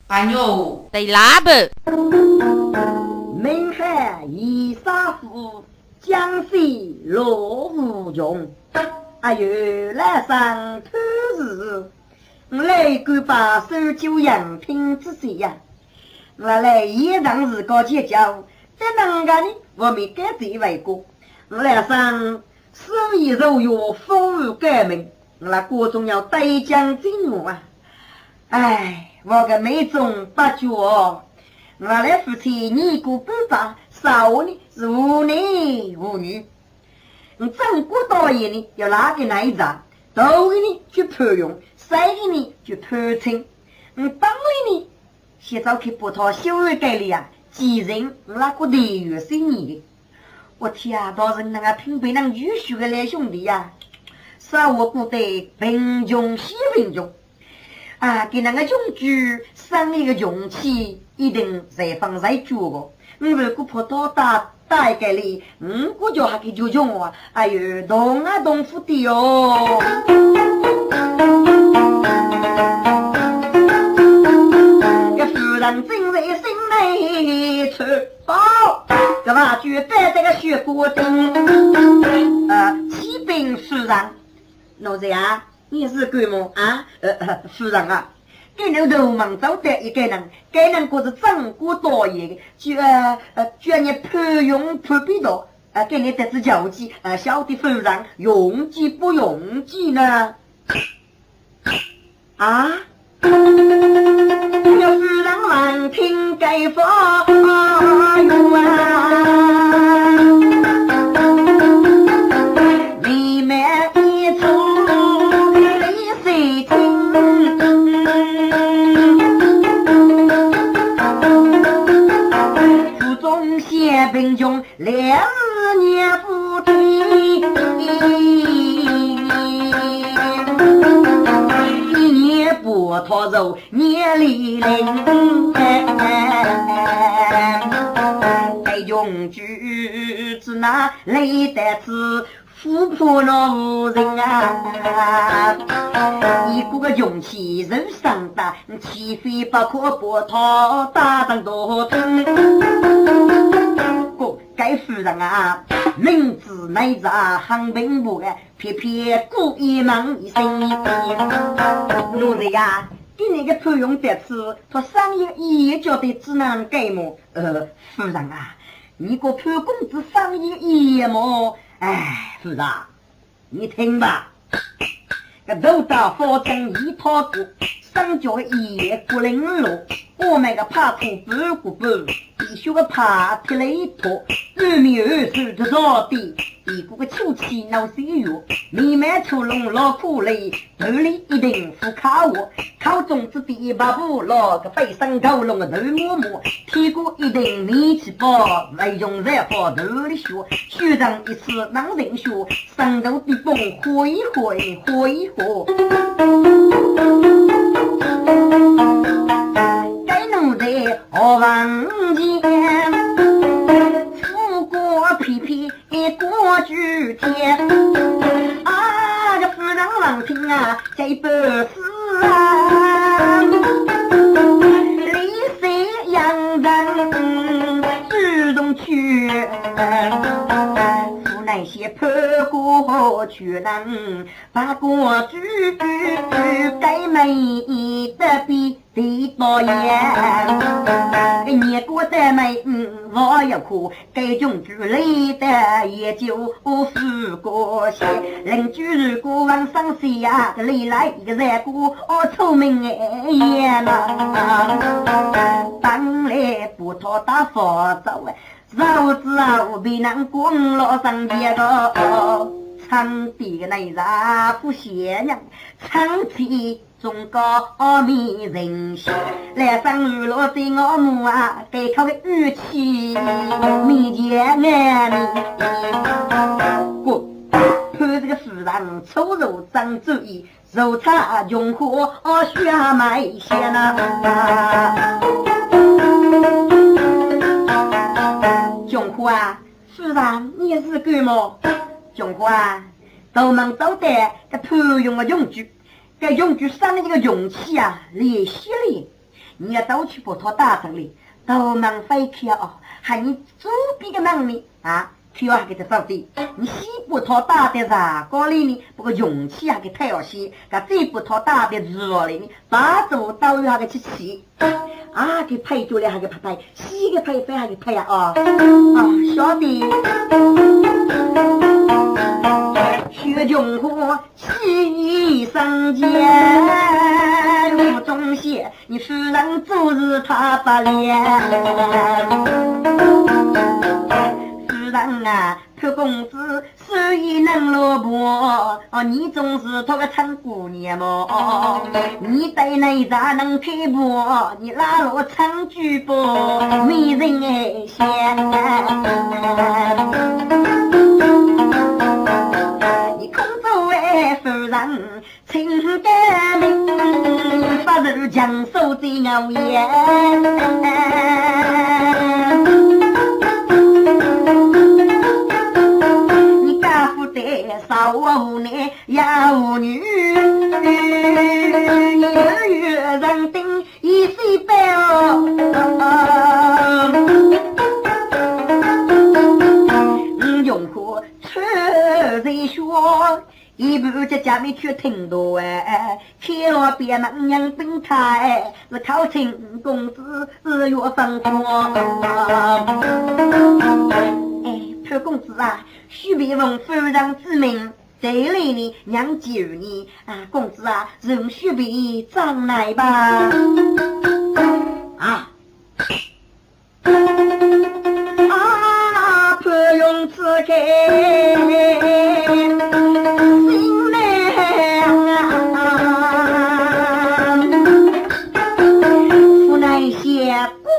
哎呦，对喇叭。明海一沙府，江西落无穷。哎呦，来上头日，我来个把手就养品之谁呀？我来一当日高结交，在哪个呢？我没改这为过。我来上手艺肉药，风雨改名。我来国中要带将军我啊！哎，我个美中不绝，我来夫妻你过不法，少呢是无男无女。正过道爷呢要哪个哪一张，头给你去培用，塞给你去培青。当里呢，先早去葡萄修为改里啊，几人那个地狱是你的。我天啊，倒是那个平辈那优秀的来兄弟呀！啥我不得贫穷西贫穷啊！给那个永居生一个勇气，一定在放在住个。如果葡萄大概里，我就还给就用啊！哎呦，动啊动不的哟！这夫人正在心内出包，这话就摆这个血锅丁启禀夫人。老子呀，你是鬼么啊？夫人啊，给你头忙找的一个人，该人过是正过多一个，就你判用判比多，给你得知交际，晓得夫人用计不用计呢？啊？要夫人闻听该发用啊！你们一出。贫穷2年不停，一年不拖走年里零，该用句子那累得是富婆那无人啊！一个勇气人上大，起飞不可波涛大当多疼。该夫人啊，明知内杂行并不的，偏偏故意忙一生。奴才呀，给那个偷用这次，他商业也觉得只能改么？夫人啊，你个潘公子商业也么？哎，夫人，你听吧，个头大发正一套过，上脚也不灵路，我们个怕土不过不。必须个爬起来一坨，半米20的着地，一个秋气闹水药，里面出笼老苦累，头里一定不靠我，靠种子第8步落个背上高笼的头摸摸，屁股一定力气包，为用在花头里学，学长一次能人学，上头的风挥挥挥挥。我望见出国皮皮过句天啊，这夫人望听啊，这不是啊，离谁养人自动去，夫那些破过去能把过去该美的比地多眼，你过的美，我要哭，该种剧累的也就付过些，邻居如果往上西呀，里来一个热锅，聪明也嘛，当来不讨大发走，绕子啊，比南光老上街个。长地的内杂不邪娘，长体中高迷人心，来上娱乐的我母啊，给他的语气面前眼过，看这个市场抽肉长主意，肉茶用火血买些呢。中华啊，市场你也是干么？中华啊，都能找到个普用的用具，这用具上的这个容器啊，裂稀了，你要都去把他打上来，都忙飞去哦，还你左边个忙呢啊？去还给他放的，你西部他打的啥高里呢？不过勇气还给太要些，那这部他打的热里呢，打走到还给去洗啊，给配住了还给拍，西个配飞还给配呀啊晓得。学中国气上街，路中些，你虽然就是他把脸。虽然啊，特公子手艺能萝卜哦，你总是他个唱姑娘么？你对那咋能配播？你拉罗唱剧播，没人爱嫌。你空走哎，夫人情感明，发如江手最熬夜。少无男也无女，一个月人丁一岁半哦。用户车在说，一步在家里去听多哎，开了别人养病态，是靠亲公子日月风光。潘公子啊，许别问夫人之命，这里呢娘救你啊，公子啊，容许别张来吧啊啊，潘用此开心凉啊，无奈些姑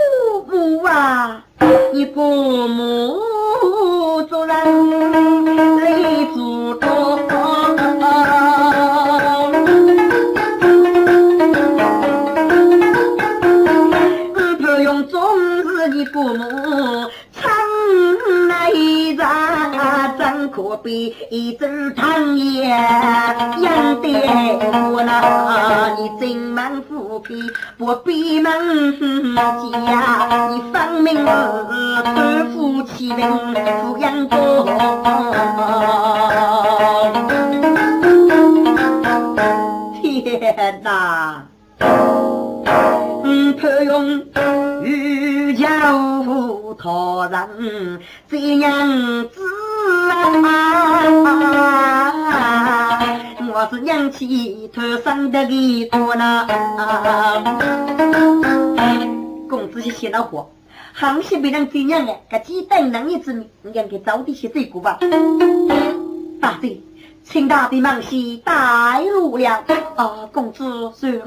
母啊，你姑母做人累主多，不用总是你父母唱那一扎，真可比一只汤也养的我那，你真蛮富贵，我闭门家，你方明儿夫妻人抚养过。天哪！不用欲教他人这样子啊！我是娘妻头上的一朵呢。公子是写到火。行是别人这样的，个鸡蛋能一之名，应该给早点写这个吧。大贼，请大的忙西带路了。啊，公子是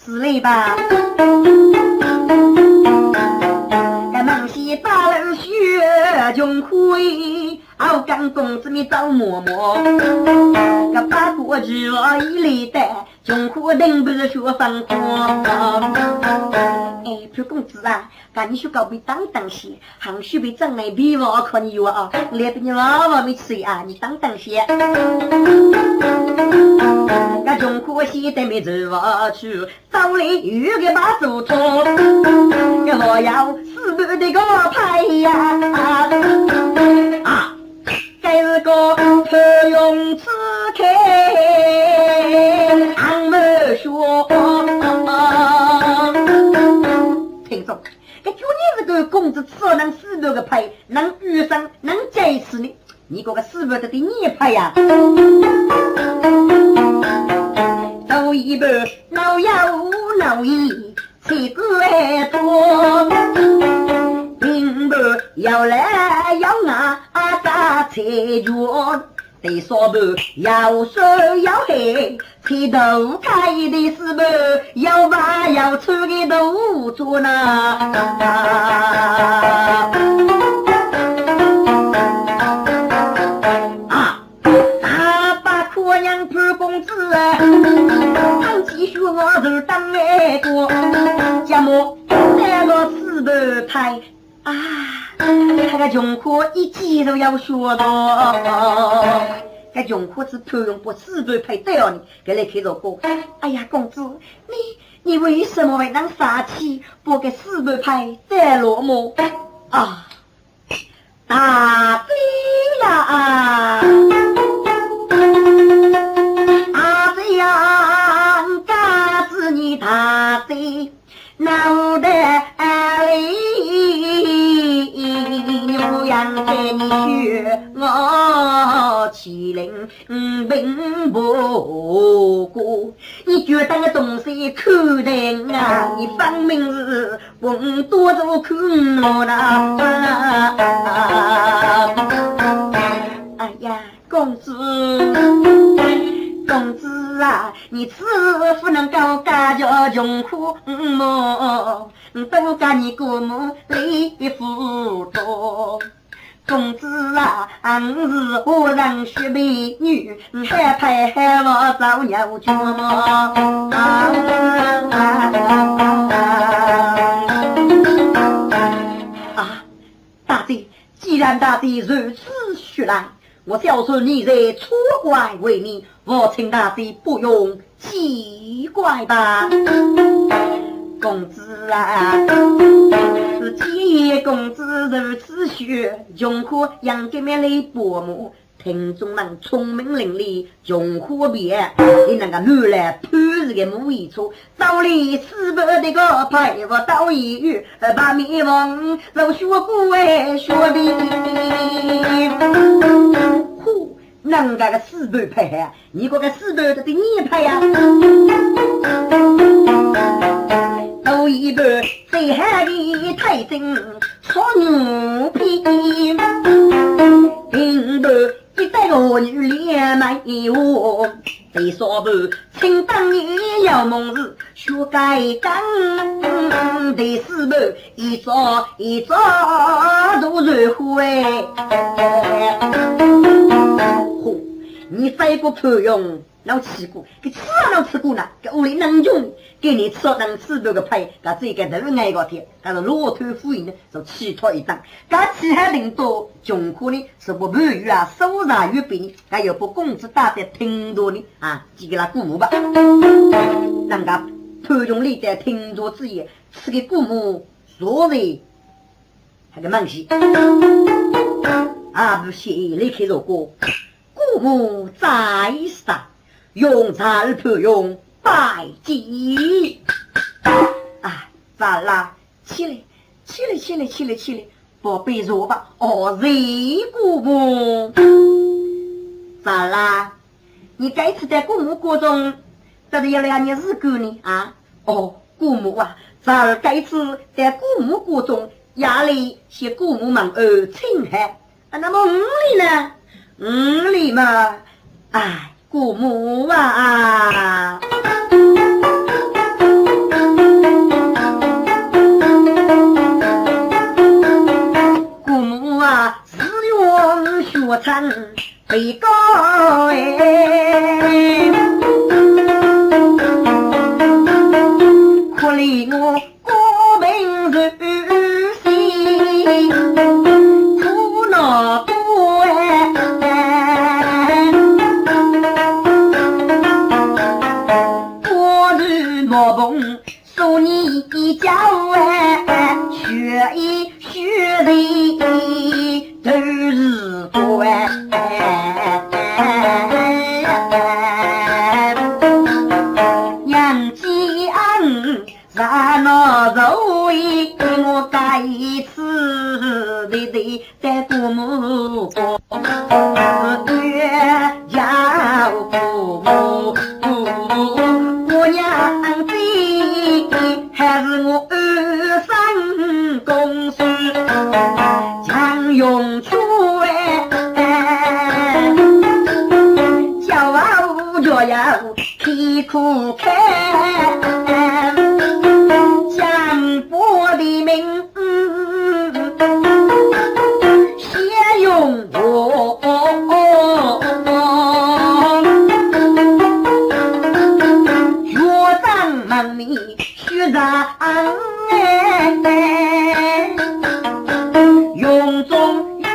之类吧。个忙西大人学中会，傲干公子咪找嬷嬷。个八国之外一类的，中国人不是说放火。哎，潘公子啊，赶紧去搞杯当当些，还需被长来比我看你有啊，连被你娃娃没吃啊，你当当些。那中国西的没走我去，早来有个把手托，个我要死不得个拍呀啊！该是个可用此开，俺们说。听说，这去年这个公子吃了能4多个牌，能遇上能在一起呢。你这个4多的你也牌呀？走一步，老要老一，七个多。平步要来要啊打车脚。得说不要说要黑，剃头开的是不要把要出的都做呢啊！大把阔娘潘公子啊，他继续我就当那个家母那个4倍牌啊！他个穷苦一季都要说的，这穷苦是偷用不4倍配对哦你，给来开着歌。哎呀，公子，你为什么会让杀气不给四百派带落寞啊？大贼呀！阿贼呀！嘎子你大贼，脑袋里牛羊给你学我麒麟并不过，你觉得个东西可怜啊？你分明是问多着看我啦！哎呀，公子。公子啊，你是否能够感觉穷苦么？都干你姑母累不多。公子啊，俺是我人学美女，还配我找鸟雀么？大弟，既然大弟如此说来，我孝顺你在出怪为你，我请大弟不用奇怪吧。公子啊，是见公子如此学，穷苦养给面来伯母，听众们聪明伶俐，穷苦别，你那个女来判是个母一出，道理四百的个派我到一语，把灭亡老学过哎学的。呼，能个四百派呀？你个四百的你派呀？都一半最海的太真错牛皮，平半一代个女连买我，最少半请当你要梦日学改刚，第四半一早都热乎哎。你再不配用老吃过，给吃老吃过呢，给屋里能用，给你吃能吃多个派，给这个头挨个天，但是骆驼夫人呢，就气脱一张，给其他领导穷苦呢，是不满语啊，手上月饼，还有不工资大的听多呢啊，寄给他姑母吧，人家推动力的听多之业，是给姑母所谓还个梦西啊，不是离开这个。父母在上，用才不用拜祭。啊，咋啦？起来，宝贝说吧。哦，谁姑母？咋啦？你该次在姑母国中，这是要来你日过呢啊？哦，姑母啊，咋该次在姑母国中，压力是姑母们侵害啊？那么你呢？你嘛，哎，姑母啊，姑母啊，自用学成被告哎，可怜我过命日心，苦恼多哎。我梦送你一觉哎，学一学的都是多哎，娘鸡安咱那肉一我该吃的在父母过月要父母我娘还是我二三公司常用出哎，骄傲就要皮裤开，江波的名先用我。学长哎，用中乐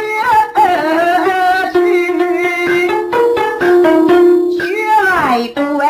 曲，学来过哎。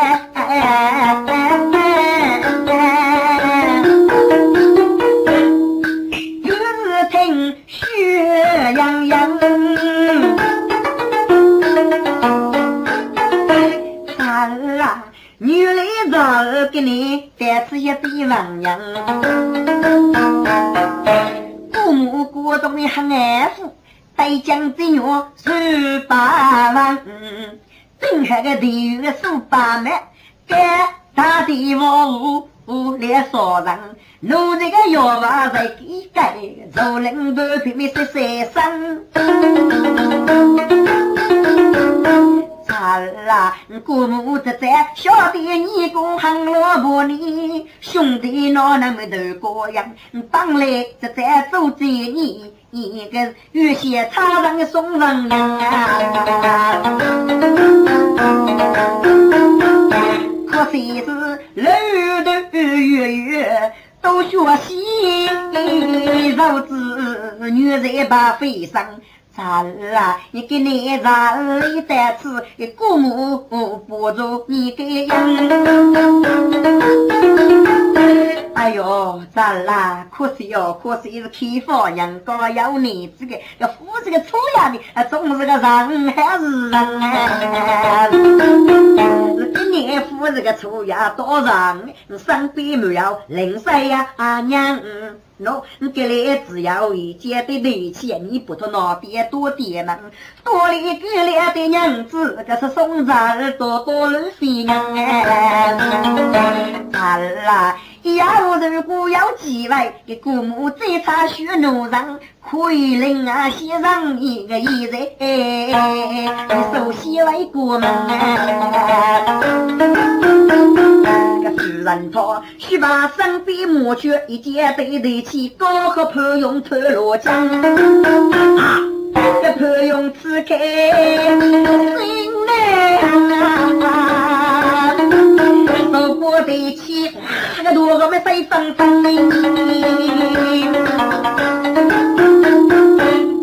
父母国中的很爱护，带将军哟十八万，正海个地狱数八万，该大地无来烧人，奴这个药房在给改，做人不拼命是谁生？啦，姑母这在小弟你公行萝卜泥，兄弟哪能没头过样？帮来这在走这你一个有些差人送人啊！可惜是老的月都学习，老子女人把飞上。咋啦？你给你咋里带刺？姑母不住你给样。哎呦，咋啦？可惜哟，可惜是开放人高有你这个要扶这个臭呀的，总是个人还是人啊！给你扶这个臭呀多人，身边没有零碎呀啊娘。喏，你给你只要一件的力气，你不从那边多点嘛，多里给了的娘子，这是送人多多人飞人哎！好啦，要如果要几位，给姑母最差学奴人，可以令啊先让一个一人哎，你首先为过门哎。个妇人他须把身边抹去一件对得起高和朋友头罗江啊，个朋友此刻心难啊，手过得起那个多个没飞风风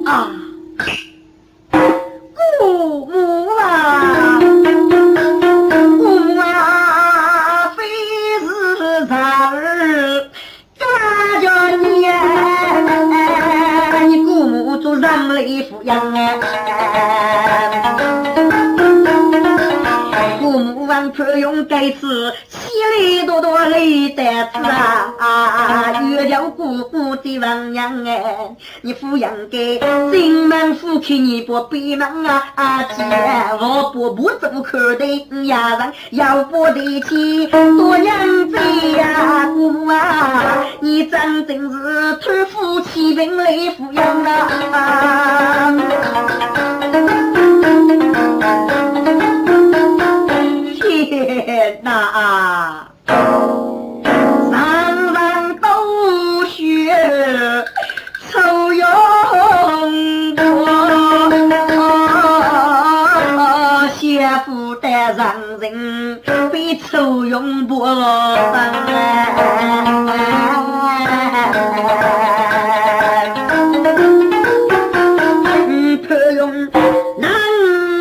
啊，姑母啊，姑母啊。你姑母做让了一副样姑母王朋用该吃稀里多多累得吃啊，月了姑姑的王娘哎，你抚养给金门夫妻你不闭门啊姐，我不走可的呀人要不得起多娘子呀姑母啊，你真是托夫妻病来抚养啊！天哪，人人都学抽用过，媳妇的让人被抽用过可用难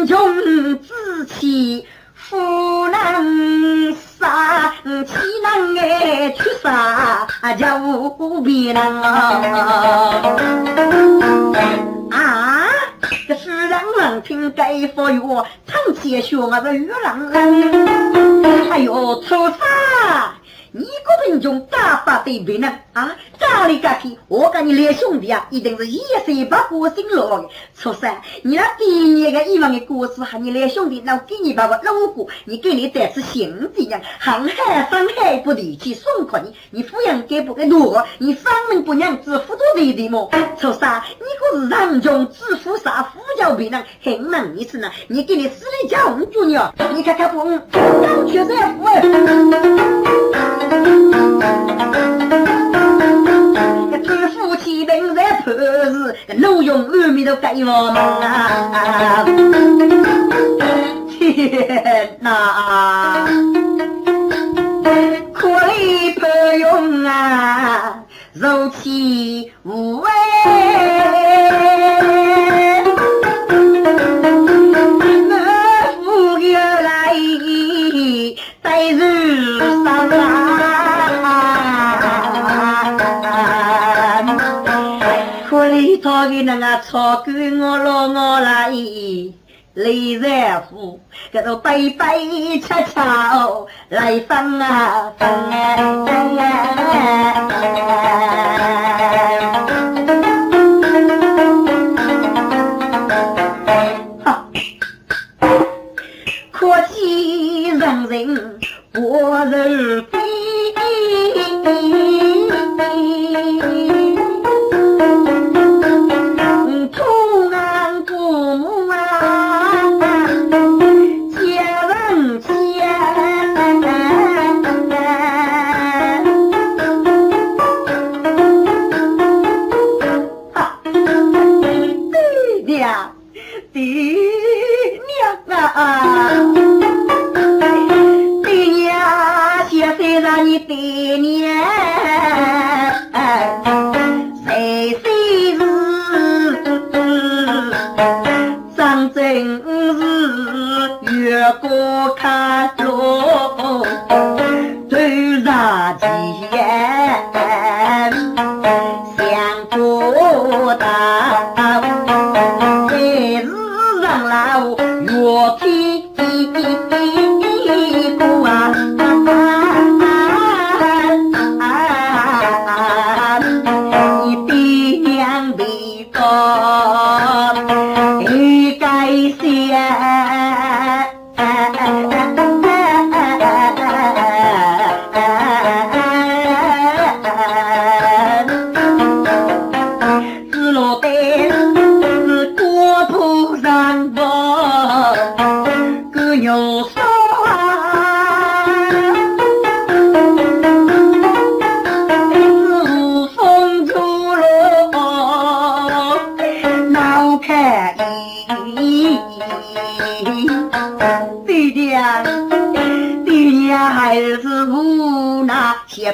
中自欺夫难杀，岂能爱去杀叫无比难啊！这是让人听该佛哟，堂前学我的月亮人，还有出杀。你个贫穷大把对别人啊，家里家去，我跟你两兄弟啊，一定是一岁把过心落的。初三，你那第一个以往的故事，和你两兄弟那给你把我老姑，你给你带次行这样，航海山海不离去送给你，你抚养给不给多，你三门不娘致富多对的么？初三，你可是让穷致富啥富教别人，很难一次呢，你给你私人家红主呢，你看看不，刚学这富这夫妻本在破事，老用阿弥都该我们啊！天哪，可怜朋友啊，柔气无味。他给那个草根我老我来，李在府，这都白白悄悄来放啊放啊！哈，可惜让人过日子。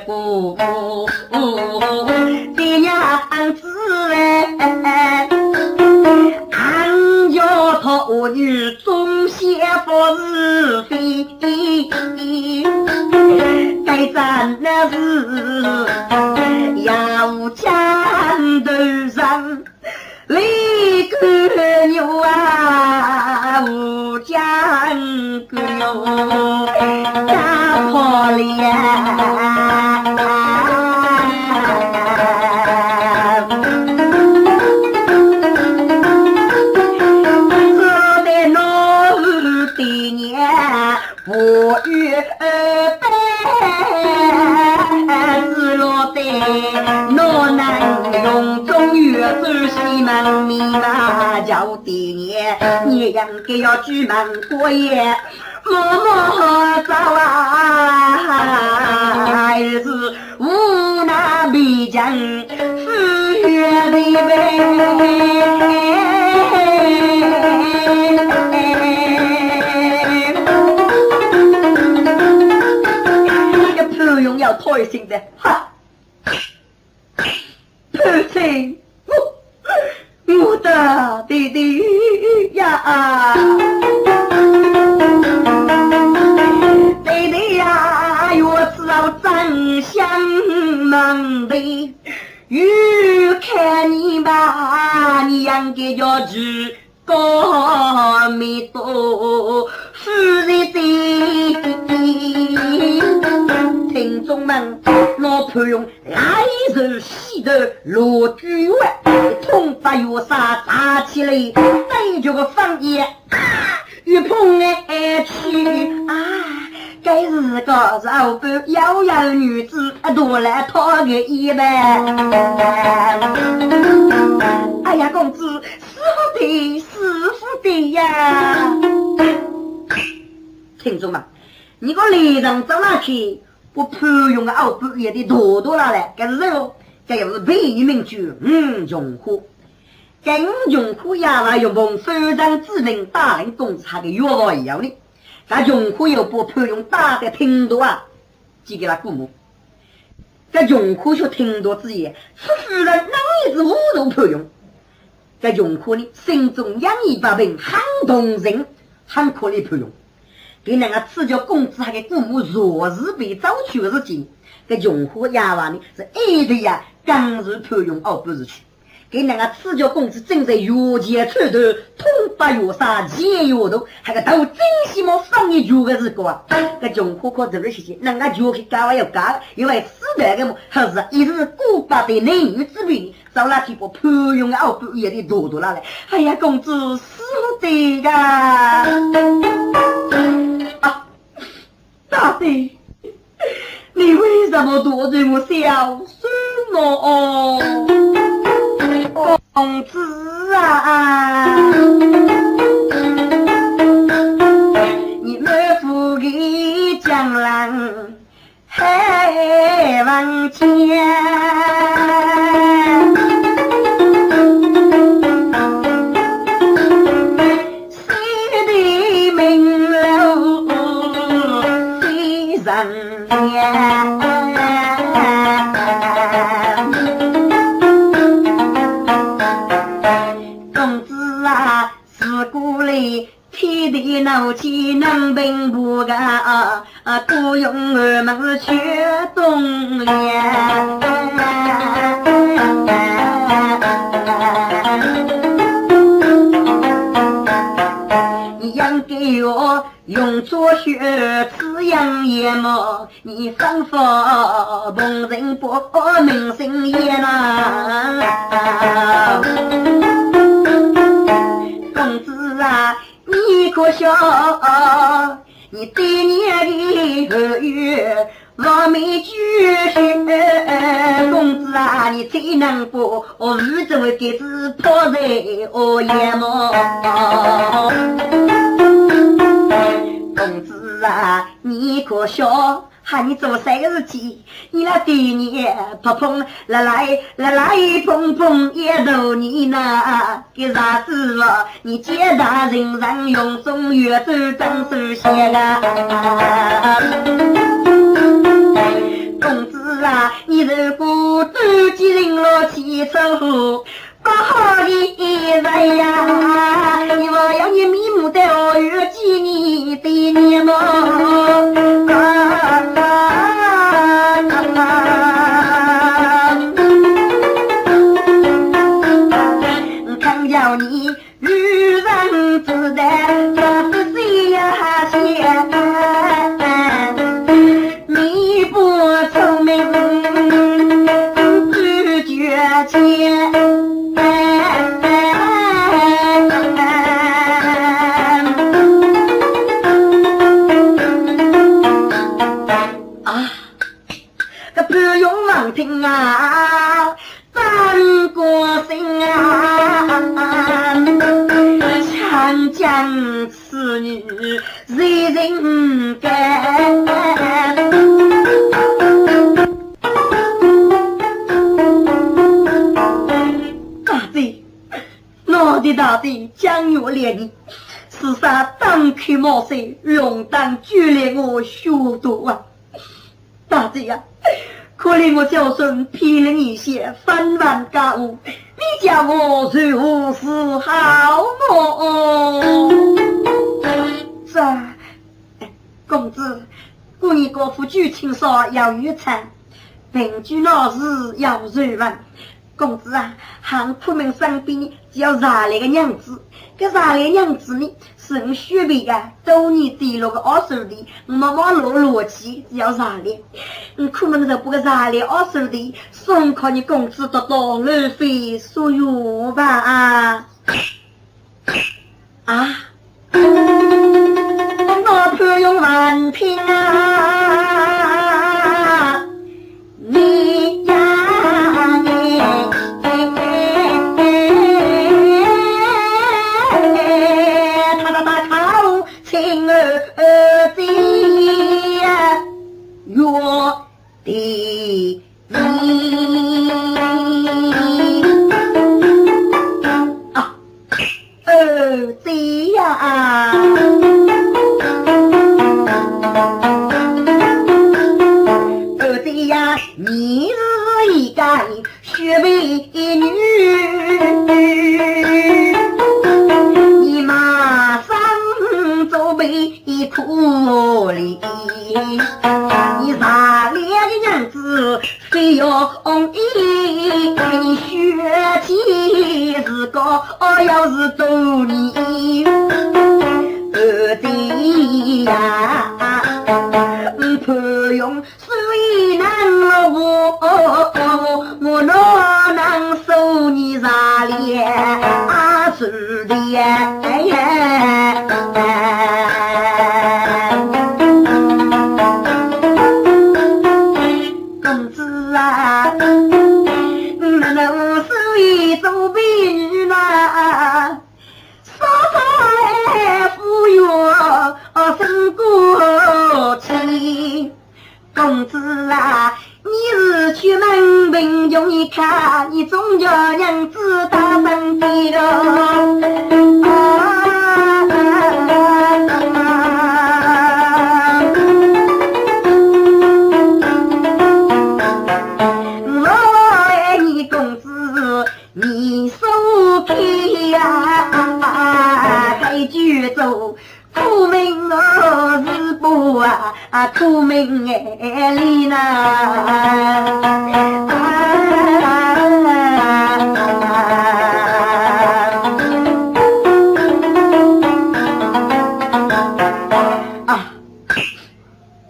不爹娘子俺要头女总些不是非该咱那是要江头上立个牛啊无江个牛大破脸密码叫爹娘，你应该要举门过夜，默默走啊，儿子无奈必将四月的悲。这个朋友要退心的，哈，退心。我的弟弟呀，弟弟呀，我知道真相门的，欲看你吧，你应该要去高米多是的听众们，老朋友来人西的罗居外痛把药杀打起来，再这个放野与碰爱去啊，该是个老板要让女子多来讨个一呗。哎呀公子师傅的呀，听众们，你个雷人走哪去？我朋友的老板也得多了嘞，该是肉该是被名句用户跟用户呀啦有蒙非常智能大人公司还个药物一样的，咱用户有不朋友大的听多啊，寄给他父母，在用户就听多之言，是人能一直无度朋友，在用户呢心中养一把病很动人很可怜朋友，给那个赐教公子还给父母若是被早去的事情，在用户呀哇呢是一对呀刚是朋友而不是去，给那个赤脚公子正在腰间穿的通把腰上前腰头还个头真希望放一脚的是个啊个穷苦苦这个事情那个脚去搞要搞因为死的个么还是一直古巴的男女之别找那几波漂用奥布也得多多来哎呀公子死的个啊大弟你为什么躲这么小声哦公子啊你们夫给江郎还往前谁的名楼谁人呀公子啊自古里天地闹起能并不干不用我们去动呀你养给我用作学滋养眼目你仿佛同人不明星也呐公子啊你可笑你对你的和月我没拒绝公子啊你才能不宇宙给子破在我眼目公子啊你可笑喊你做啥个事情你来对你碰碰来碰碰也逗你呢给啥子了你接大人让用中越走张手写啊公子啊你如果都记人了起手不好的人呀你我要你迷目的我越记你对你么看叫你愚人自带这是谁呀你不聪明拒绝钱听啊三国心啊长江此女谁人敢大地将有怜你是啥当开冒水勇当剧烈我修读啊大地啊可怜我教孙批了一些翻万家务你叫我如何是好这公子故意国父剧情说要预餐本居老师要瑞文公子啊喊出门上边要啥来个娘子个啥来娘子呢生学位啊都你低落个20的妈妈落起要啥来出门的不个啥来20的送考你公子得到路费所有吧我不用完评啊你呀情儿的我的你儿子呀儿子呀你是一个学为女你马上走被苦里你啥脸的样子非要一学起是个要是多你二弟呀，不用虽然我哪能收你啥脸啊是的公子啊，那能收一周婢女啦，少少富有生过气。公子啊，你是去门病中一看，你总叫娘子打上地了。我爱你公子，你收开呀，该举走。苦命我是不苦命里呢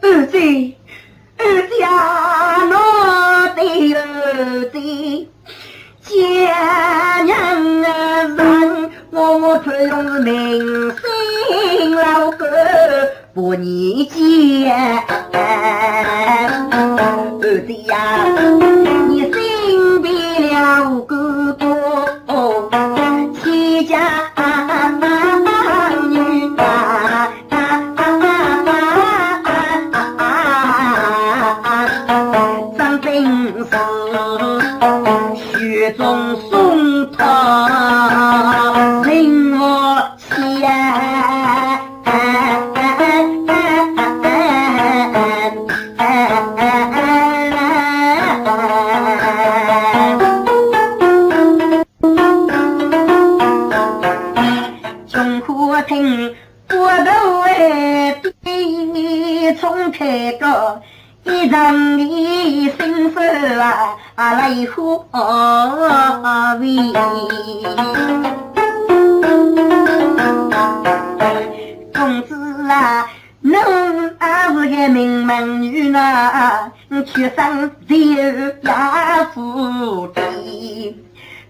二弟家我的二弟家娘人我推用名姓老哥不你见二弟呀你心比了哥哥齐家女张兵是雪中送他令我从客厅过头对从开个一张的心事来何为公子啊侬是个名门女呢去上第二大府的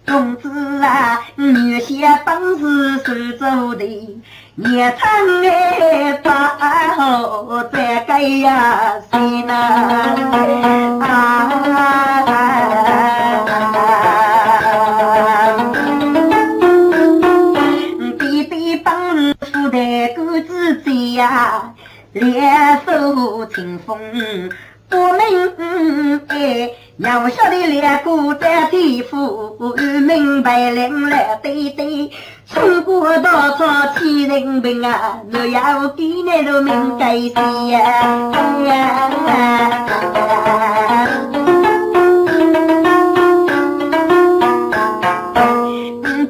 公子啊女些本事是走的也曾把后再改呀谁呢弟弟帮夫的狗子贼呀联手清风不明要晓得两股在地府明白领来对对冲过多少欺人病啊我要给你都明白些呀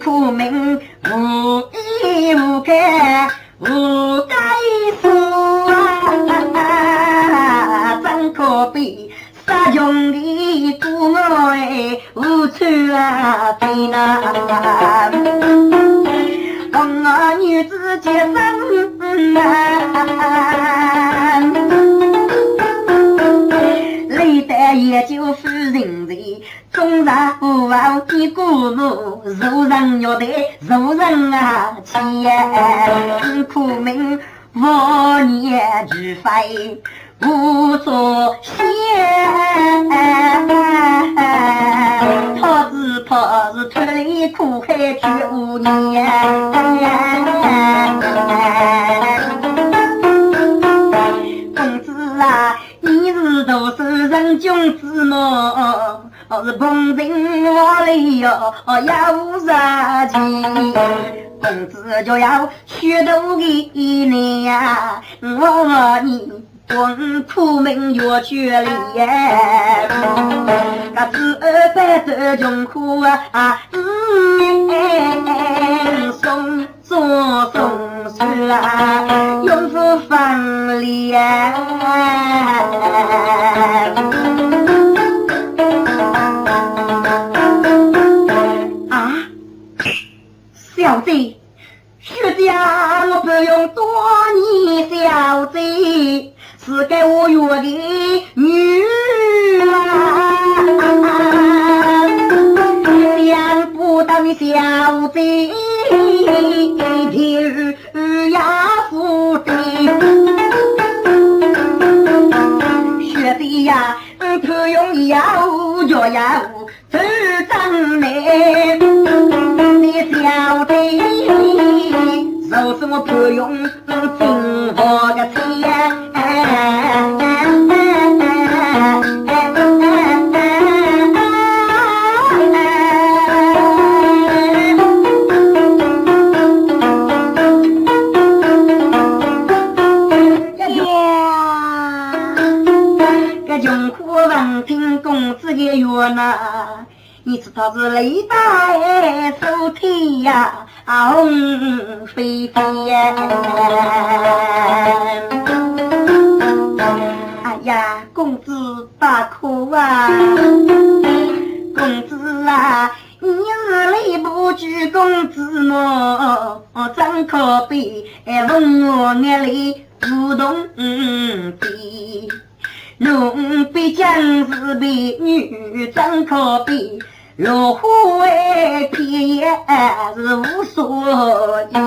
苦命无依无靠无该说真可悲杀兄弟故爱无处飞难让女子结生难累得也就是人贼终然不忘记故路受人要得受人气苦命我也只费无所限他只怕是脱离苦海去5年公子啊你是都是人君子么是碰人我里要杀气公子就要学斗给你呀我你光苦命越去里个子在这种苦送是永福放里小姐，薛家我不用多你小姐，是给我约的女儿，想不到你小姐皮呀夫的，薛弟呀，可用药就要只张内，你小弟就是我不用金货的钱。你知道是雷带手提呀，红飞飞呀！哎呀，公子大哭啊，公子啊，你是雷不惧公子么？真可悲，问我眼里不动的。龙比将士比女真可比，落花为皮也是无所言。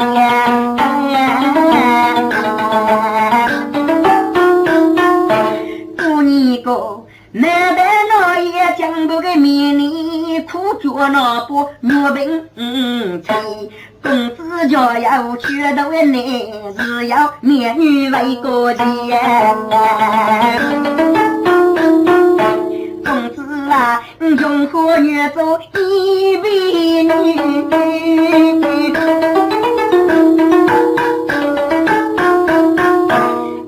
不你个难得那也讲不给面你苦脚那不若病气，公子就要学到的你是要美女为国家。公子啊，用火越走一位女，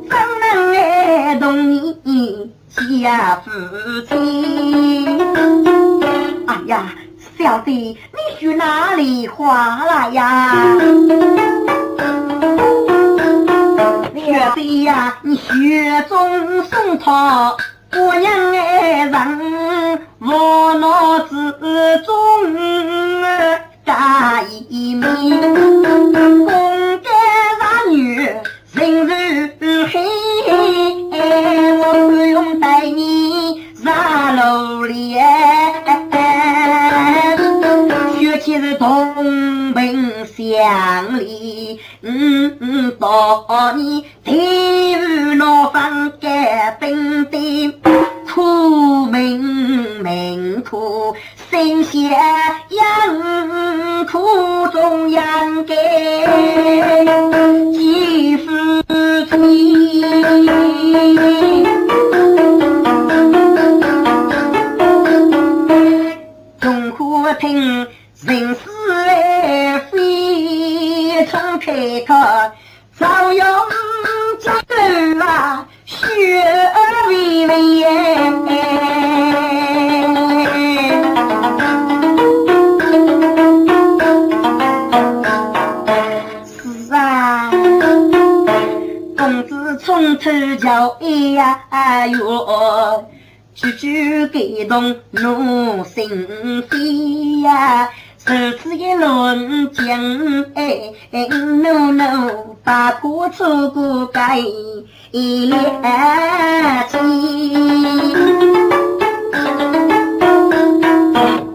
怎能爱动你下夫妻？哎呀，小弟，你去哪里花来呀？学弟呀，你雪中送他。我娘爱人，我脑子中大一米，公家男女人如黑，我不用带你上楼里，学起是同病相怜，到你体育脑房改病的。苦命苦，心血养苦中养给几夫妻，中苦听人事爱非从开口，早用家人啊学微微是啊，公子从头叫哎哟，句句感动怒心扉呀，这次一轮讲no no 把苦出不该一连起，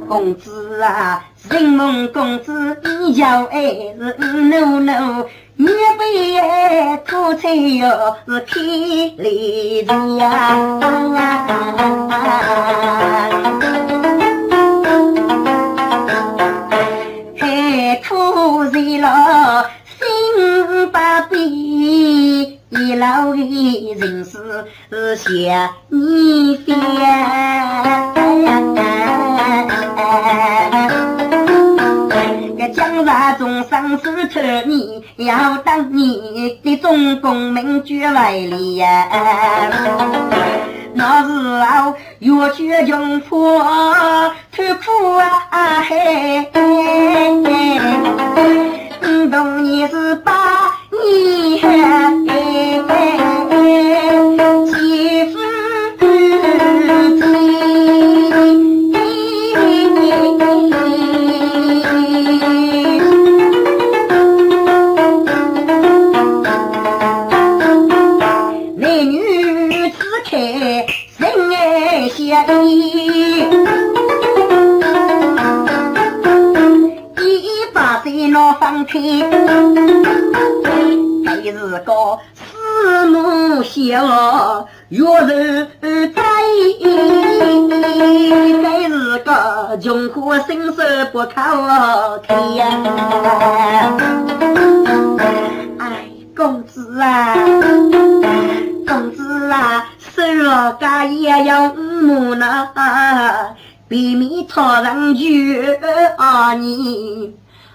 公子啊，人梦公子一叫是 no no， 越被吐菜哟是开里的呀。吐谁了心把悲，一老的人是想你的，个江山中生死特你，要当你的中共民绝外里呀。那时候越去穷苦痛苦啊嘿，懂你是把你欺负自己。放开，该是个四目小月人在，该是个穷苦伸手不靠开呀。哎，公子啊，公子啊，生了个也要母呢，避免吵上去啊你。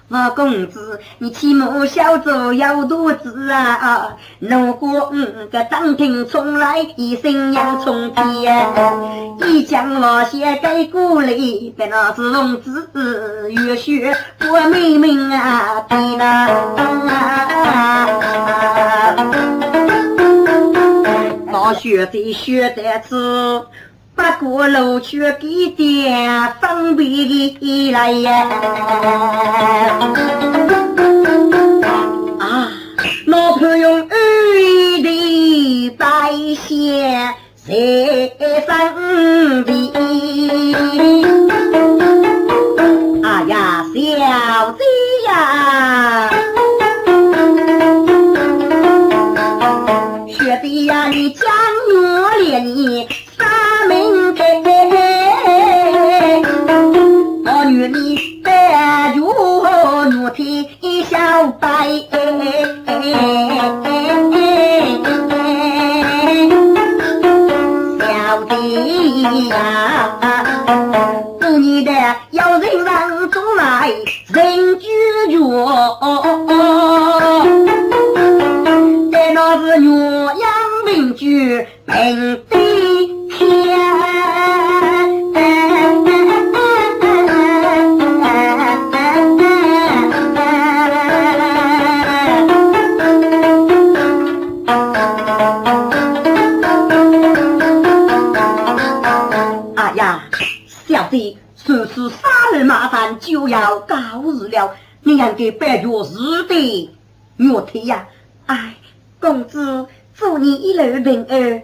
我公子，你起码小走要肚子啊！如果个当庭从来一生要从天，一将我写给故里，别那是龙子越学我妹妹啊！对那我学的学的字。把过路去给点方便来呀！啊，老婆用二的白线在上的，哎呀，小子呀，学弟呀，你将我练你。我女你白如奴体小白，小弟呀，不你的要人让出来人居住，在那是岳阳民居平地天。这是杀人麻烦就要告日了，你让给白月日的岳体呀！哎，公子，祝你一路平安，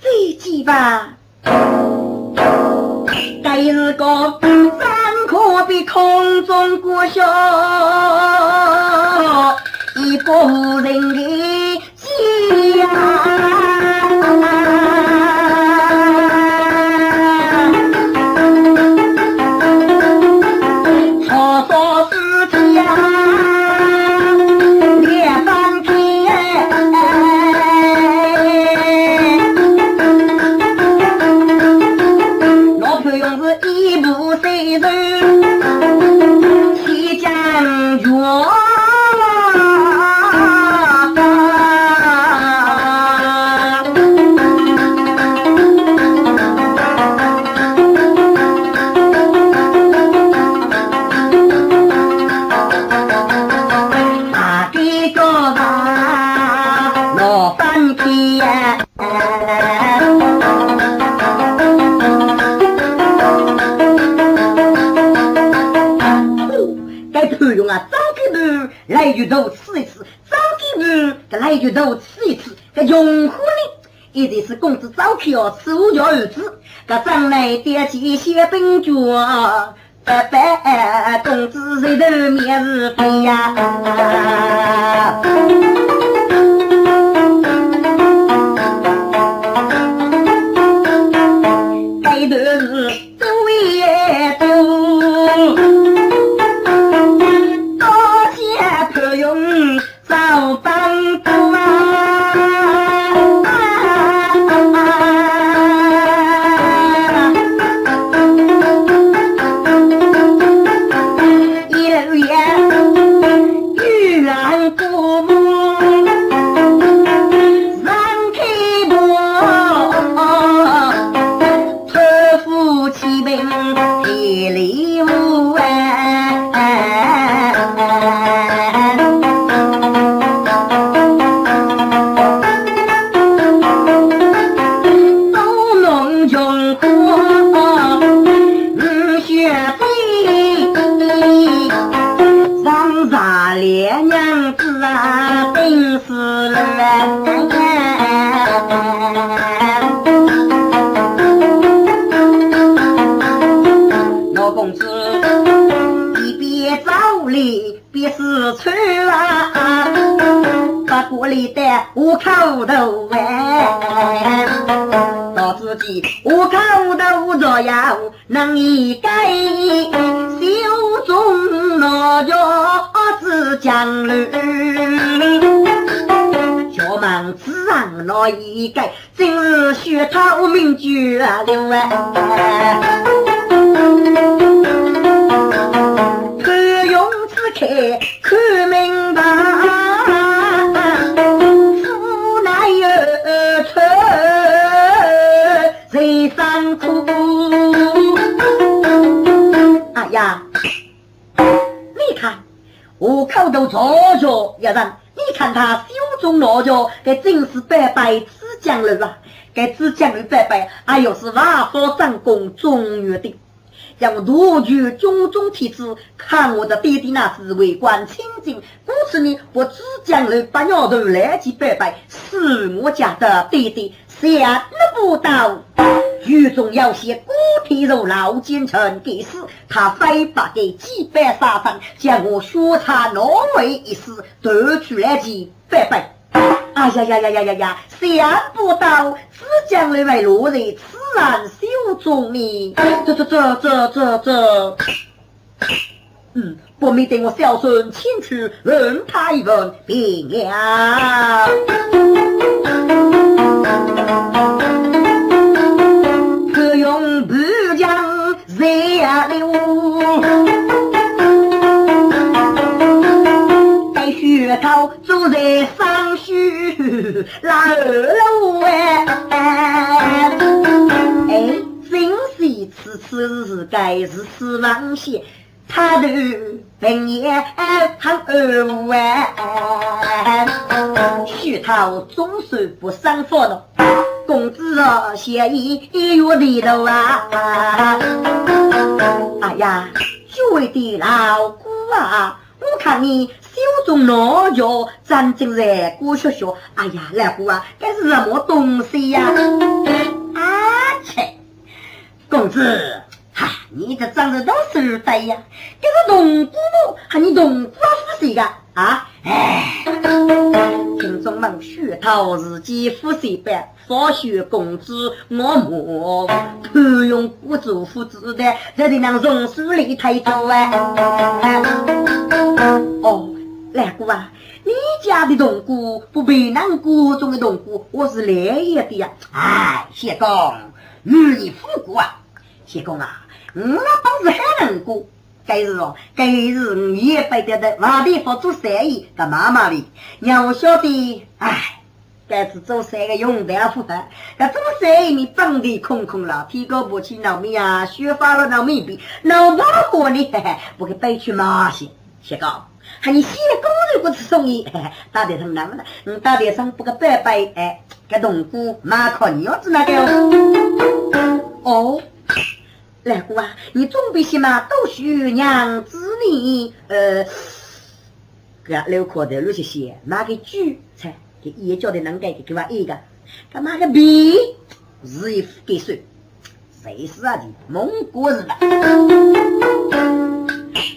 飞机吧。该是个山可比空中过小，一个无人的家。来就都吃一次，早起呢，来就都吃一次。个用户呢，一定是公子早起要吃五角儿子，个上来点起些饼卷，公子谁的面是飞呀？该的是都也都。早帮助一路也玉兰父母让开播，托付起兵给礼物连娘子啊，病死了。老公子，你别早离别是出啊，把锅里的五口头哎，到自己五口头着呀，能一改手中那叫自将路。小忙自然那一改，真是血套名句啊！刘可用此开看明白，夫乃有出谁伤苦？哎呀，你看我口头着着一人。你看他手中拿着该真是白白之将了啊，该之将了白白哎呦是瓦火上攻中原的，让陆举种种体质，看我的爹爹那是为官清净，故此呢我只将了把鸟头来及白白是我家的爹爹想不到狱中要些骨体肉老奸臣给死，他非把给击败杀伤，将我说他挪为一死，夺取来及白白。哎呀呀呀呀呀呀！想不到只将了为落在此然手中呢。这，不免等我孝顺前去问他一问便了。可用不将热流，带血套走在上虚拉路哎，真是此是该是死亡线。他的本也很虚套总是不上火的，公子啊协议约的头啊，哎呀诸位的老姑啊，我看你手中拿着咱正在过学学，哎呀老姑啊该是什么东西呀切公子哈，你这长得都是呆呀，这个农姑还你农姑是谁个啊？听众们学套自己夫谁办，所学公子我莫不用不祖父子的，这里能榕树里抬头哦，来姑啊，你家的农姑不比南姑中的农姑，我是来也的呀。哎，谢公，女你富姑啊。谢公啊，我那当时还能过，该日我也背得的，我地方做生意干妈妈的，让我晓得，哎，该是做生意用的不合，那做生意你本地空空了，提高不起脑米啊，学发了脑米比，脑包火呢，不给背去马些，谢公。还你谢公如果是送你，大点上难了，大点上不个拜拜，个农夫马可你要知那个哦。来姑啊，你总比些嘛都需娘子你个六块的六些些，拿个猪才给也叫的能给给我一个，干嘛个比是一副给谁？谁是啊的蒙古人的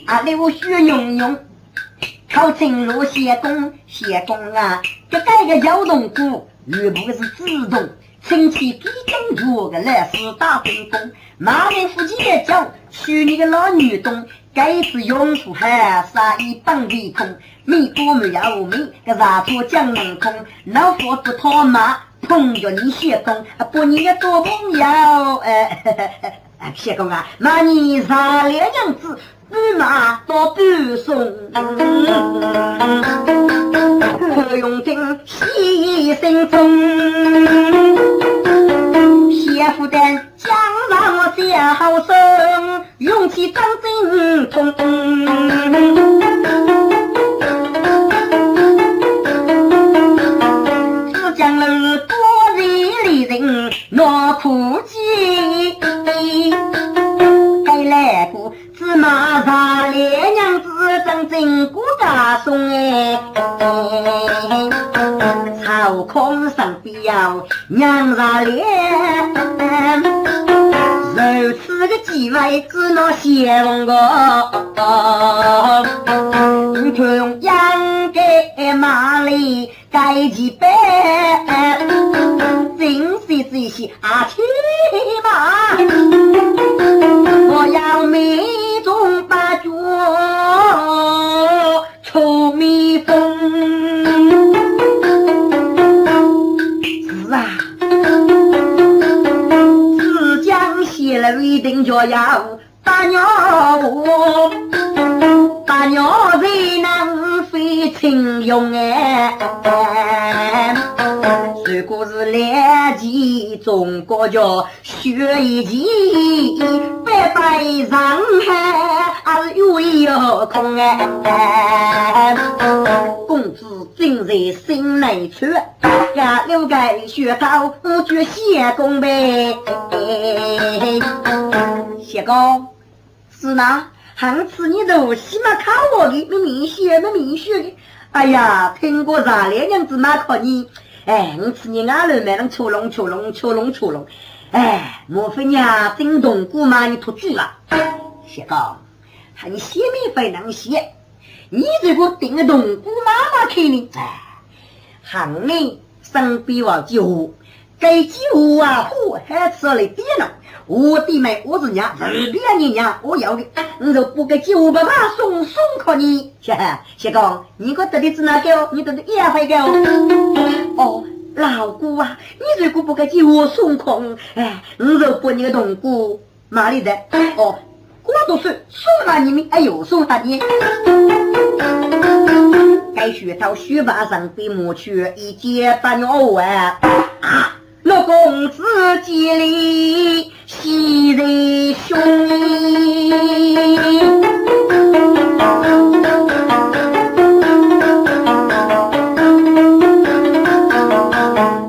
啊？六血涌涌，靠近路谢公啊，这盖个小农夫，又不是自动。亲戚给跟着个来是大分工，马人夫妻的叫娶你个老女东，该是永福还杀一帮地空，没多没有没个啥做江南空，老夫子他妈碰着你谢公，不你个做朋友谢公啊，那你啥两样子不马多不送，可用尽牺牲中。谢夫丹将让我下好生，勇气张真痛。只将了多日里人拿苦计，该来过芝麻茶烈娘子张真古大松草空上必要娘茶烈如此个机会只能谢我同养给马里盖几杯，真是这些啊骑马，我要命中把脚臭蜜蜂。是啊，自将写了一定就要大鸟我，大鸟谁能非请用哎？如果是两极中国叫学一级，白白上海有有空哎。公子正在心内处，呀留给学套不觉谢公呗。谢公是呢，上次你都西马考我的，明学的。哎呀，听过啥来娘子马考你？哎，我次你俺人没能抽龙。哎，莫非你啊真动过嘛？你脱句了？谢公，很写没非能写，你这个顶个动过妈妈看你，哎，行内生比我酒，该酒啊，火还吃了点了。我弟妹，我是娘，随便你娘，我要的，你就不给9百把送给你。谢公，你个得的是哪个？你得的也会个哦。老姑啊，你如果不给我送空，哎，你就不你个动姑哪里的？哦，我都是送了你们，哎呦，送了你。该学到学把上被抹去，一节把鸟啊！那公子几里喜人兄，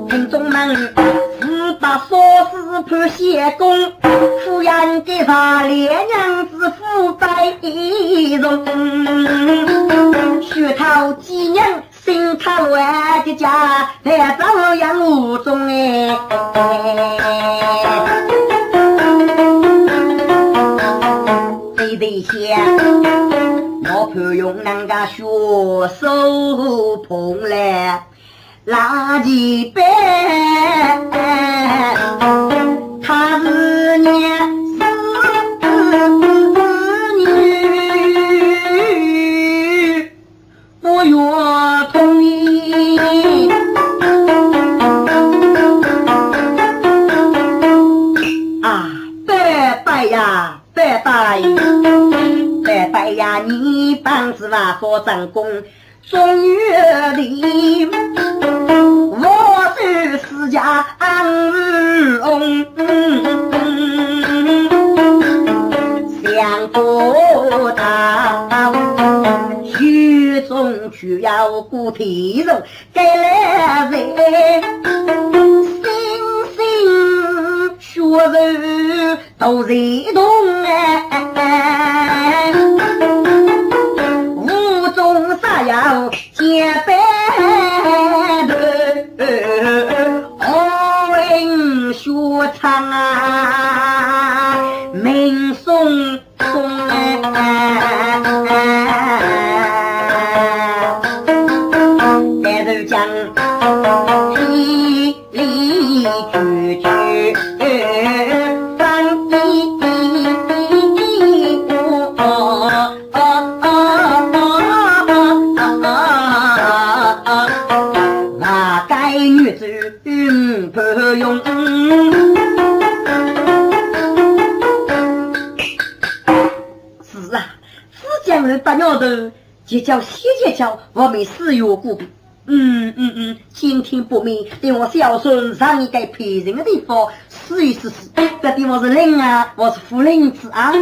听众们只把说是判谢公，夫人给他连娘子父在一容，学套几年新开外的家在朝阳路中哎，对些我朋友那个学手捧来垃圾杯，他是年女，我愿同意。啊，拜拜呀，拜拜呀！你帮子娃做长工，终于的，我是私家翁，想不到虚中需要顾体容，给了人星星学人都认同哎。要结拜的人学唱啊，明颂在这讲里里句句翻译不用是啊，是将人打鸟的结交谢结交，我们是有顾比。今天不明对我孝顺上一个陪人的地方试一试，这地方是人啊，我是夫人子啊。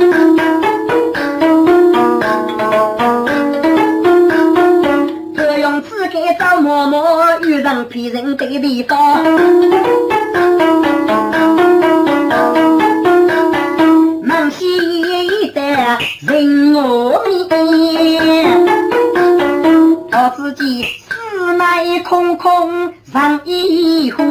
这样子给找嬷嬷遇上陪人的地方，忙西的人我面，我自己四脉空空上一壶，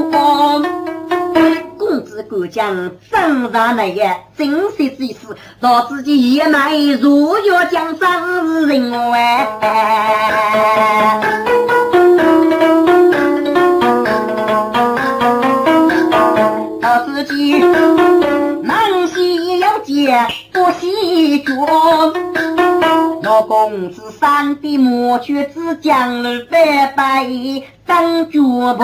公子敢讲正常那个真实之事，让自己也买如月江山是人到自己南西要接不西脚，老公子三弟莫去只讲了拜拜当脚步，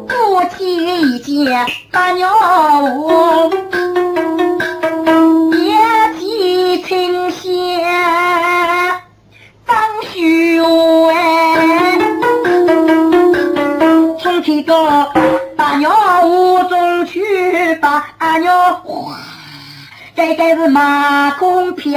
夫妻一见把鸟舞，也提青线当虚哎，从起个把鸟舞中去把鸟这是马公平